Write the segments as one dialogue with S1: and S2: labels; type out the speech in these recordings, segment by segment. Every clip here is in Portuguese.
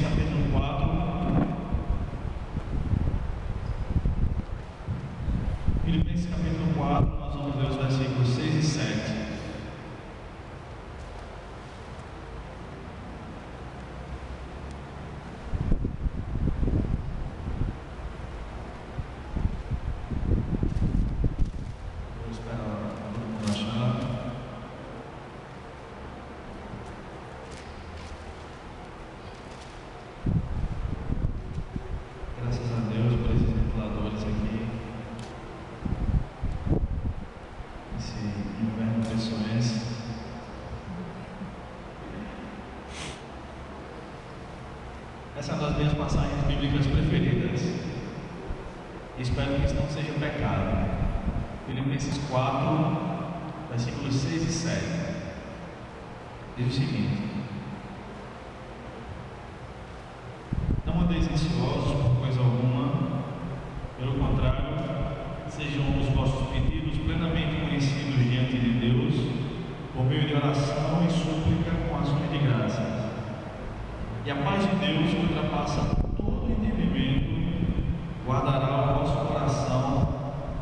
S1: capítulo 4. Filipenses capítulo 4, nós vamos ler os versículos 6 e 7. Essa é uma das minhas passagens bíblicas preferidas. Espero que isso não seja pecado. Filipenses 4, versículos 6 e 7. Diz o seguinte: não andeis ansiosos por coisa alguma, pelo contrário, sejam os vossos pedidos plenamente conhecidos diante de Deus, por meio de oração e súplica com ações de graças. E a paz de Deus, que ultrapassa todo entendimento, guardará o vosso coração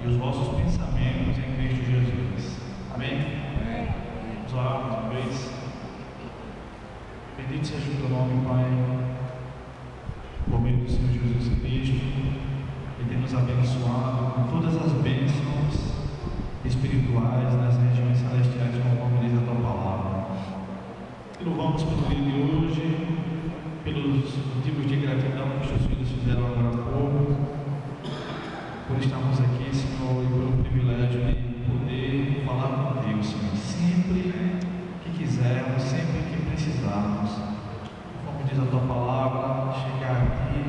S1: e os vossos pensamentos em Cristo Jesus. Amém? Amém. Vamos orar mais uma vez. Bendito seja o teu nome, Pai, por meio do Senhor Jesus Cristo, que tem nos abençoado com todas as bênçãos espirituais nas regiões celestiais, conforme diz a tua palavra. E louvamos pelo dia de hoje, pelos motivos de gratidão que os teus filhos fizeram agora há pouco, por estarmos aqui, Senhor, e pelo privilégio de poder falar contigo, Senhor, sempre que quisermos, sempre que precisarmos, como diz a tua palavra, chegar aqui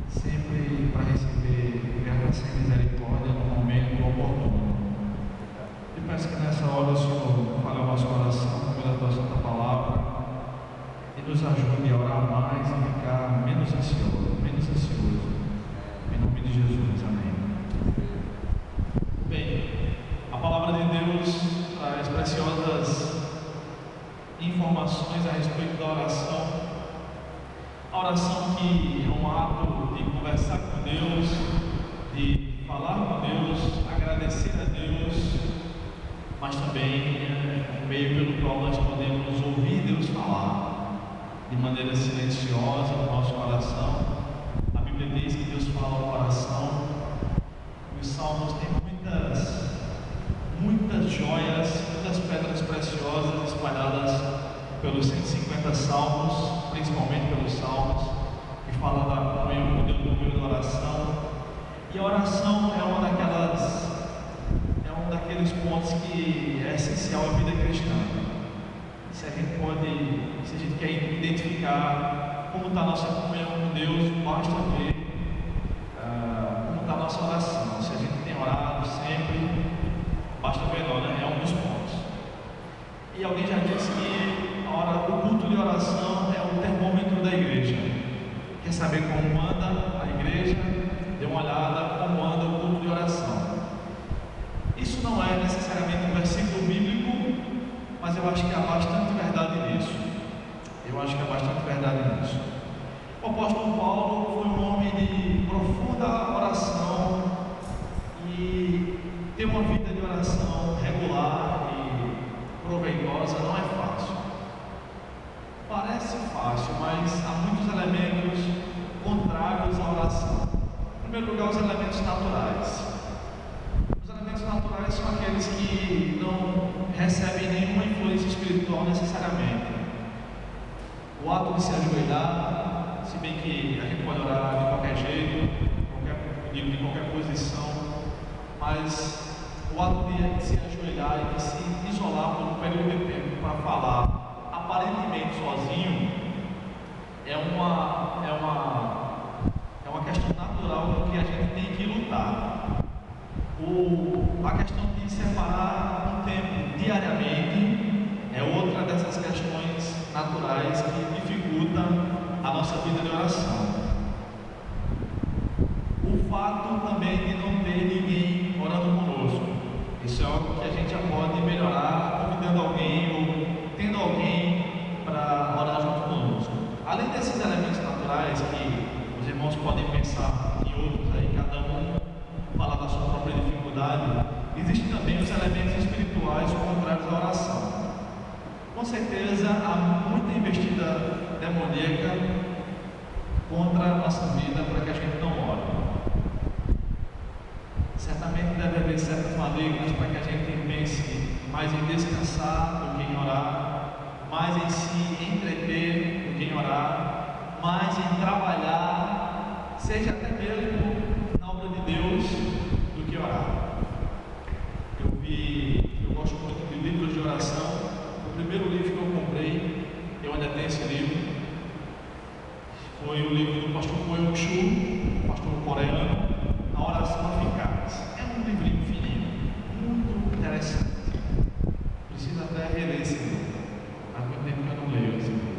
S1: sempre para receber graça e misericórdia no momento oportuno. E peço que nessa hora o Senhor fale ao nosso coração pela tua santa palavra e nos ajude a orar mais e ficar menos ansioso. Em nome de Jesus, amém. Bem, a palavra de Deus traz preciosas informações a respeito da oração. A oração que é um ato de conversar com Deus, de falar com Deus, agradecer a Deus, mas também é um meio pelo qual nós podemos ouvir Deus falar de maneira silenciosa no nosso coração. A Bíblia diz que Deus fala ao coração. Os salmos têm muitas joias, muitas pedras preciosas espalhadas pelos 150 salmos, principalmente pelos salmos, que fala da comunhão com Deus por meio da oração. E a oração é um daqueles pontos que é essencial à vida cristã. Se a gente quer identificar como está a nossa comunhão com Deus, basta ver como está a nossa oração. Se a gente tem orado sempre, basta ver, né? É um dos pontos. E alguém já disse que o culto de oração é o termômetro da igreja. Quer saber como anda a igreja? Dê uma olhada como anda o culto de oração. Isso não é necessariamente um versículo bíblico, mas eu acho que há bastante verdade nisso. O apóstolo Paulo foi um homem de profunda oração, e ter uma vida de oração regular e proveitosa não é fácil. Parece fácil, mas há muitos elementos contrários à oração. Em primeiro lugar, os elementos naturais. Os elementos naturais são aqueles que não recebem nenhuma influência espiritual necessariamente. O ato de se ajoelhar, se bem que a gente pode orar de qualquer jeito, de qualquer posição, mas o ato de se ajoelhar e de se isolar por um período de tempo para falar aparentemente sozinho é uma questão natural com que a gente tem que lutar. A questão de separar um tempo diariamente é outra dessas questões naturais que dificultam a nossa vida de oração. O fato também de não ter ninguém orando conosco, isso é algo que a gente já pode melhorar convidando alguém ou tendo alguém para orar junto conosco. Além desses elementos dificuldade, existem também os elementos espirituais contrários à oração. Com certeza há muita investida demoníaca contra a nossa vida para que a gente não ore. Certamente deve haver certas malignas para que a gente pense mais em descansar do que em orar, mais em se entreter do que em orar, mais em trabalhar, seja até mesmo na obra de Deus, do que orar. Eu gosto muito de livros de oração. O primeiro livro que eu comprei, eu ainda tenho esse livro, foi o livro do pastor Poyong Shu, pastor coreano, A Oração Eficaz. É um livrinho fininho, muito interessante. Preciso até reler esse livro. Há muito tempo que eu não leio esse livro.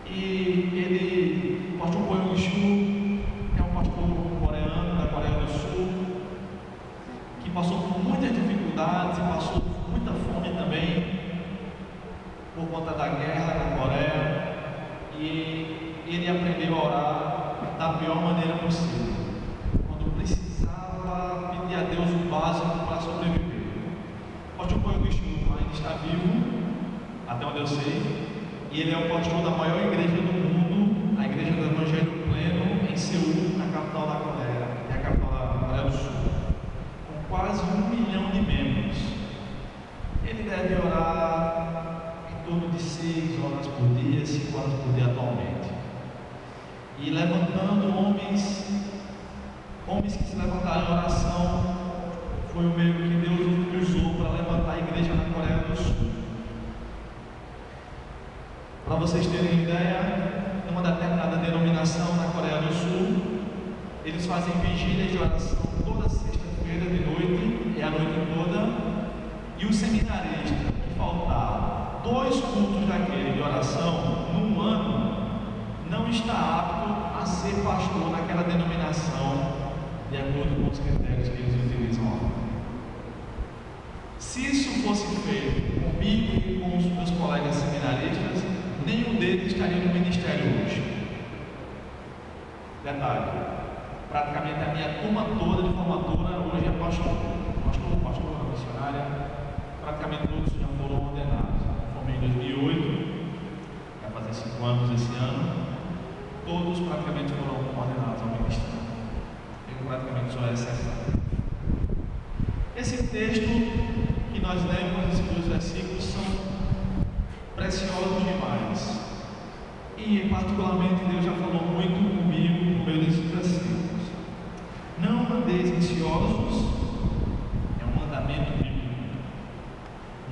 S1: E o pastor Poyong Shu é um pastor coreano, da Coreia do Sul, que passou por muitas dificuldades e passou por muita fome também, por conta da guerra na Coreia, e ele aprendeu a orar da pior maneira possível, quando precisava pedir a Deus o básico para sobreviver. O pastor Poyong Shu ainda está vivo, até onde eu sei, e ele é o pastor da maior igreja do mundo, a Igreja do Evangelho Pleno, em Seul, na capital da Coreia, que é a capital da Coreia do Sul, com quase 1 milhão de membros. Ele deve orar em torno de 6 horas por dia, 5 horas por dia atualmente, e levantando homens que se levantaram em oração. Foi o meio que Deus usou para levantar a igreja na Coreia do Sul. Para vocês terem ideia, em uma determinada denominação na Coreia do Sul, eles fazem vigílias de oração toda sexta-feira de noite, e a noite toda, e o seminarista que faltar 2 cultos daquele de oração num ano, não está apto a ser pastor naquela denominação, de acordo com os critérios que eles utilizam lá. Se isso fosse feito comigo e com os meus colegas seminaristas, nenhum deles estaria no ministério hoje. Detalhe, praticamente a minha turma toda de formatura hoje é pastora, missionária, praticamente todos já foram ordenados. Formei em 2008, vai fazer 5 anos esse ano, todos praticamente foram ordenados ao ministério. Eu praticamente sou a exceção. Esse texto que nós lemos, esses 2 versículos, são preciosos demais. E particularmente Deus já falou muito comigo no meio desses versículos. Não andeis ansiosos, é um mandamento bíblico.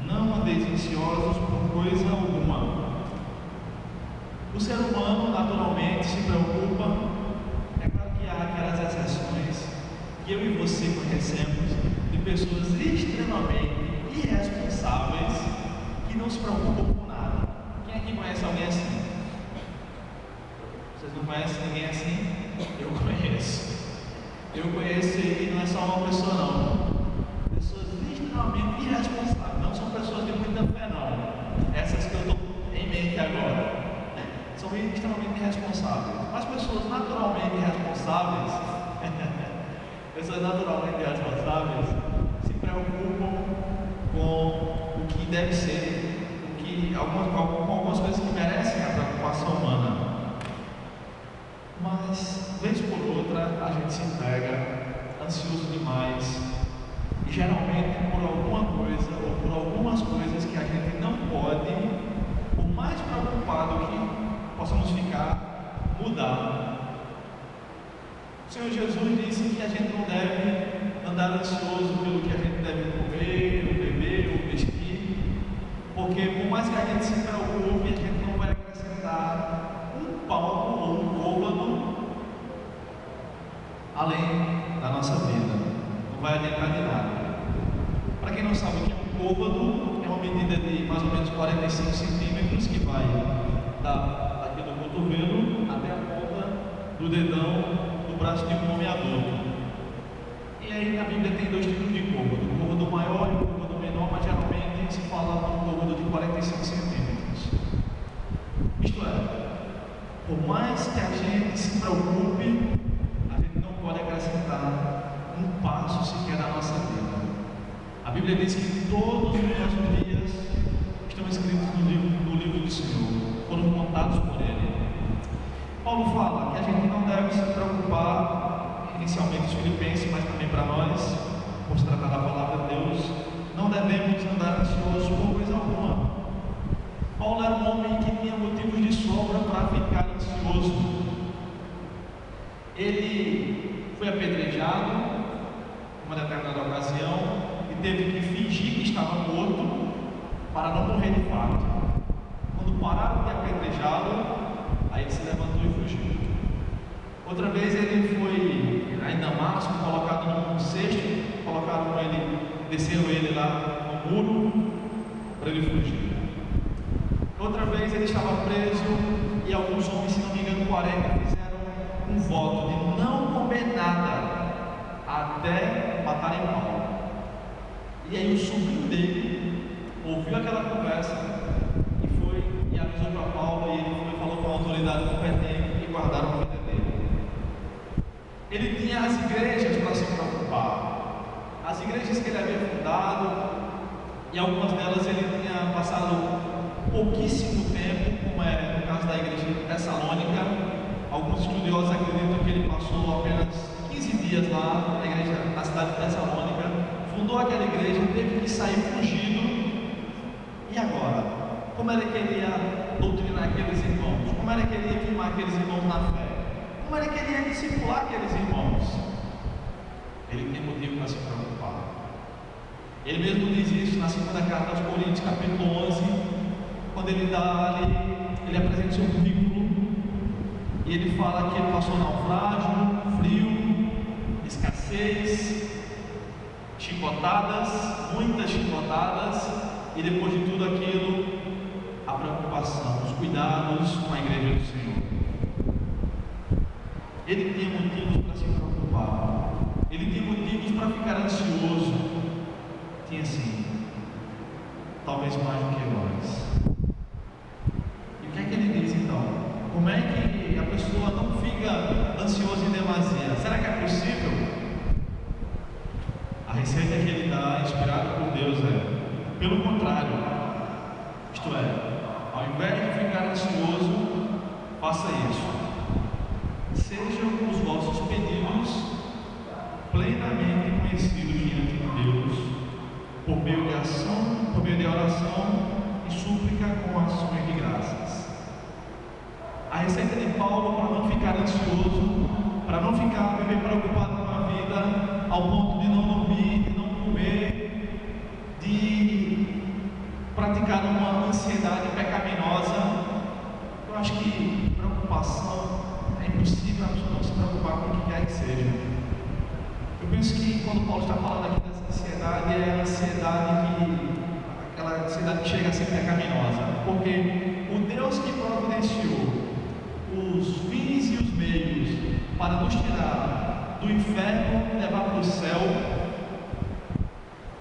S1: Não andeis ansiosos por coisa alguma. O ser humano naturalmente se preocupa. É claro que há aquelas exceções que eu e você conhecemos de pessoas extremamente irresponsáveis que não se preocupam com nada. Quem aqui conhece alguém assim? Vocês não conhecem ninguém assim? Eu conheço. Eu conheço, e não é só uma pessoa não. Pessoas extremamente irresponsáveis. Não são pessoas de muita fé não. Essas que eu estou em mente agora. São extremamente irresponsáveis. Mas pessoas naturalmente irresponsáveis, se preocupam com o que deve ser, com algumas coisas que merecem a preocupação humana. Mas, vez por outra, a gente se pega ansioso demais, e geralmente por alguma coisa ou por algumas coisas que a gente não pode, por mais preocupado que possamos ficar, mudar. O Senhor Jesus disse que a gente não deve andar ansioso pelo que a gente deve comer, ou beber, ou vestir, porque por mais que a gente se preocupe, a gente não vai acrescentar um palmo ou um côvado além da nossa vida, não vai adiantar de nada. Para quem não sabe o que é um côvado, é uma medida de mais ou menos 45 centímetros que vai daqui do cotovelo até a ponta do dedão do braço de um homem adulto. E aí na Bíblia tem 2 tipos de côvado, o côvado maior e o côvado menor, mas geralmente se fala de um côvado de 45 centímetros. Isto é, por mais que a gente se preocupe, a gente não pode acrescentar um passo passo sequer da nossa vida. A Bíblia diz que todos os nossos dias estão escritos no livro do Senhor, foram contados por Ele. Paulo fala que a gente não deve se preocupar, inicialmente os filipenses, mas também para nós, por se tratar da palavra de Deus, não devemos andar ansiosos por coisa alguma. Paulo era um homem que tinha motivos de sobra para ficar ansioso. Ele foi apedrejado uma determinada ocasião e teve que fingir que estava morto para não morrer de fato. Quando pararam de apedrejá-lo, aí ele se levantou e fugiu. Outra vez ele foi em Damasco, colocado num cesto, colocaram ele, desceram ele lá no muro para ele fugir. Outra vez ele estava preso e alguns homens, se não me engano 40, fizeram um voto de não comer nada até matarem Paulo. E aí o sobrinho dele ouviu aquela conversa e foi e avisou para Paulo, e ele foi e falou com a autoridade competente e guardaram a vida dele. Ele tinha as igrejas para se preocupar, as igrejas que ele havia fundado, e algumas delas ele tinha passado pouquíssimo tempo, como é no caso da igreja de Tessalônica. Alguns estudiosos acreditam que ele passou apenas 15 dias lá na igreja, na cidade de Tessalônica, fundou aquela igreja, teve que sair fugido. E agora? Como era que ele ia doutrinar aqueles irmãos? Como era que ele ia firmar aqueles irmãos na fé? Como era que ele ia discipular aqueles irmãos? Ele tem motivo para se preocupar. Ele mesmo diz isso na segunda carta aos Coríntios, capítulo 11, quando ele dá ali, ele apresenta seu currículo e ele fala que ele passou naufrágio, frio, escassez, chicotadas, muitas chicotadas, e depois de tudo aquilo, a preocupação, os cuidados com a igreja do Senhor. Ele tinha motivos para se preocupar, ele tinha motivos para ficar ansioso, tinha sim, talvez mais do que nós. E o que é que ele diz então? Como é que a pessoa não fica ansiosa em demasia? Será que é possível? A receita que ele dá, inspirada por Deus, é pelo contrário, isto é, ao invés de ficar ansioso, faça isso. Sejam os vossos pedidos plenamente conhecidos diante de Deus, por meio de ação, por meio de oração e súplica com ações de graças. A receita de Paulo para não ficar ansioso, para não ficar viver preocupado com a vida, ao ponto de não dormir, de não comer, de praticar uma ansiedade pecaminosa. Eu acho que preocupação é impossível a pessoa não se preocupar com o que quer que seja. Eu penso que quando Paulo está falando aqui dessa ansiedade, é a ansiedade aquela ansiedade que chega a ser pecaminosa, porque o Deus que providenciou os fins e os meios para nos tirar do inferno e levar para o céu,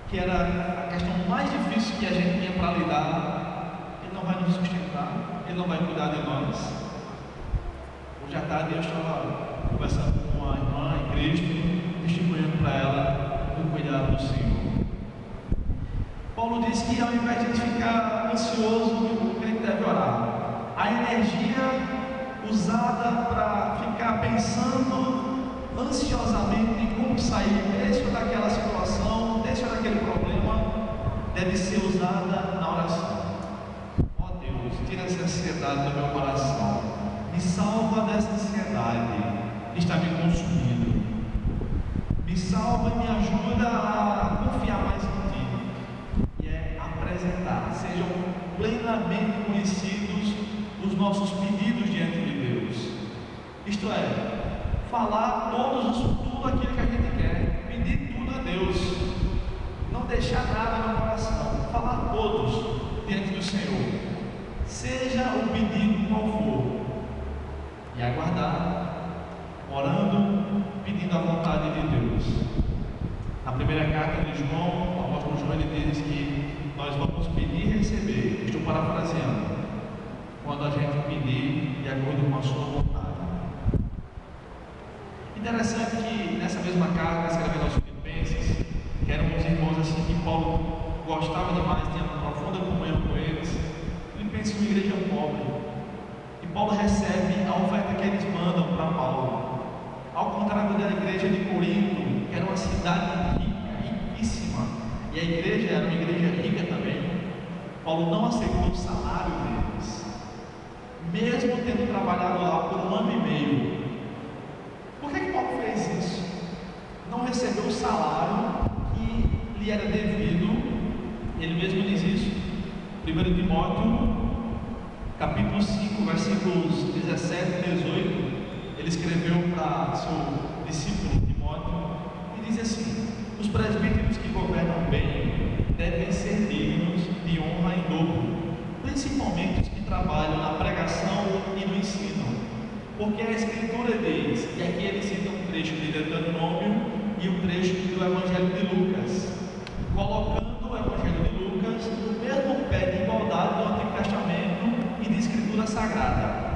S1: que era a questão mais difícil que a gente tinha para lidar, Ele não vai nos sustentar, Ele não vai cuidar de nós. Hoje à tarde eu estava conversando com uma irmã em Cristo, testemunhando para ela o cuidado do Senhor. Paulo diz que ao invés de a gente ficar ansioso, a gente deve orar. A energia usada para ficar pensando ansiosamente em como sair desse ou daquela situação, desse ou daquele problema, deve ser usada na oração. Ó Deus, tira essa ansiedade do meu coração, me salva dessa ansiedade que está me consumindo, me salva e me ajuda a confiar mais em Ti, e é apresentar, sejam plenamente conhecidos os nossos pedidos diante de Deus, isto é, falar tudo aquilo que a gente quer, pedir tudo a Deus, não deixar nada no coração, falar todos diante do Senhor, seja o pedido qual for, e aguardar, orando, pedindo a vontade de Deus. Na primeira carta de João, o apóstolo João, ele diz que nós vamos pedir e receber, estou parafraseando, quando a gente pedir de acordo com a sua vontade. Interessante que nessa mesma carta, escrevendo aos Filipenses, gostava demais, tinha uma profunda comunhão com eles. Filipenses é uma igreja pobre. E Paulo recebe a oferta que eles mandam para Paulo. Ao contrário da igreja de Corinto, que era uma cidade rica, riquíssima, e a igreja era uma igreja rica também, Paulo não aceitou o salário deles, mesmo tendo trabalhado lá por 1 ano e meio. Por que Paulo fez isso? Não recebeu o salário que lhe era devido. Ele mesmo diz isso, 1 Timóteo, capítulo 5, versículos 17 e 18, ele escreveu para seu discípulo Timóteo, e diz assim: os presbíteros que governam bem devem ser dignos de honra em dobro, principalmente os que trabalham na pregação e no ensino, porque a Escritura diz, e aqui ele cita um trecho de Deuteronômio e um trecho do Evangelho de Lucas, colocando o Evangelho de Lucas no mesmo pé de igualdade do Antigo Testamento e de Escritura Sagrada.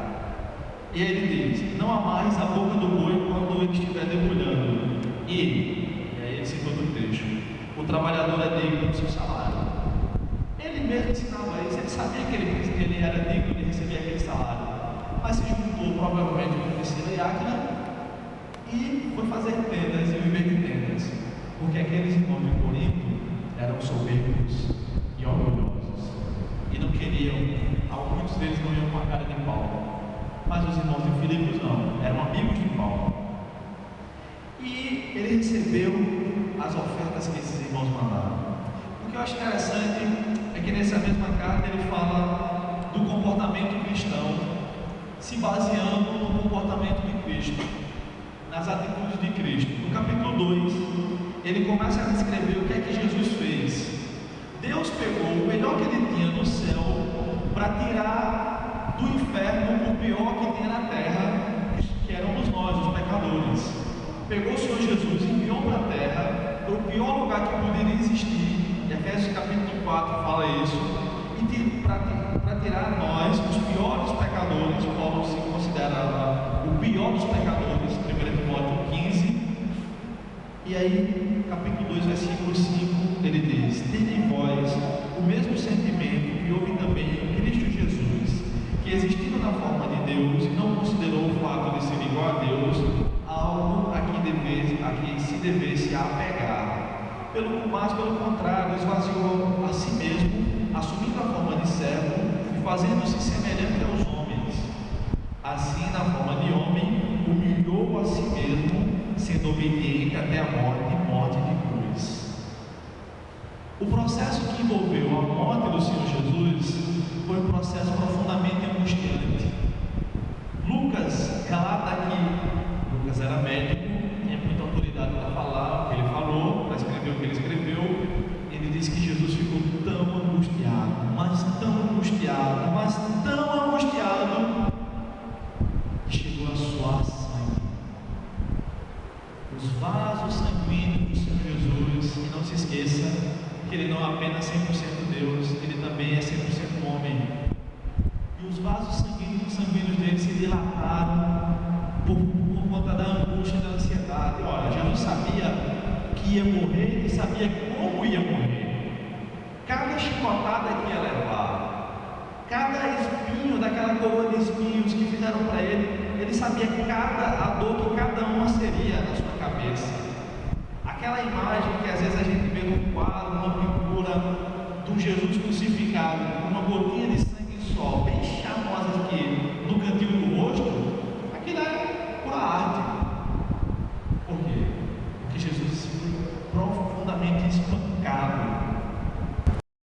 S1: E ele diz: não amarres a boca do boi quando ele estiver debulhando. E aí ele cita outro trecho: o trabalhador é digno do seu salário. Ele mesmo ensinava isso, ele sabia que ele era digno de receber aquele salário, mas se juntou provavelmente com Priscila e Áquila e foi fazer tendas e viver de tendas, porque aqueles irmãos de Corinto eram soberbos e orgulhosos e não queriam, muitos deles não iam com a cara de Paulo, mas os irmãos de Filipos não, eram amigos de Paulo. E ele recebeu as ofertas que esses irmãos mandaram. O que eu acho interessante é que nessa mesma carta ele fala do comportamento cristão, se baseando no comportamento de Cristo, nas atitudes de Cristo. No capítulo 2, ele começa a descrever o que é que Jesus fez. Deus pegou o melhor que ele tinha no céu para tirar do inferno o pior que tinha na terra, que éramos nós, os pecadores. Pegou o Senhor Jesus e enviou para a terra, para o pior lugar que poderia existir. E Efésios capítulo 4 fala isso. E para tirar nós, os piores pecadores, Paulo se considerava o pior dos pecadores, 1 Timóteo 15. E aí, capítulo 2, versículo 5, ele diz: tende em vós o mesmo sentimento que houve também em Cristo Jesus, que existindo na forma de Deus, não considerou o fato de ser igual a Deus algo a que se devesse apegar. Mas pelo contrário, esvaziou a si mesmo, assumindo a forma de servo e fazendo-se semelhante aos homens. Assim, na forma de homem, humilhou a si mesmo, sendo obediente até a morte de cruz. O processo que envolveu a morte do Senhor Jesus foi um processo profundamente angustiante. Lucas relata que Lucas era médico, tinha muita autoridade para falar o que ele falou, para escrever o que ele escreveu. Ele diz que Jesus ficou tão angustiado, mas tão angustiado, que chegou a suar sangue. Os vasos sanguíneos do Senhor Jesus, e não se esqueça que ele não é apenas 100% Deus, ele também é 100% homem. E os vasos sanguíneos dele se dilataram por conta da angústia e da ansiedade. Olha, Jesus sabia que ia morrer e sabia como ia morrer. Cada chicotada que ia levar, cada espinho daquela coroa de espinhos que fizeram para ele, ele sabia a dor que cada uma seria na sua cabeça. Aquela imagem que às vezes a gente vê num quadro, uma pintura de um Jesus crucificado, uma gotinha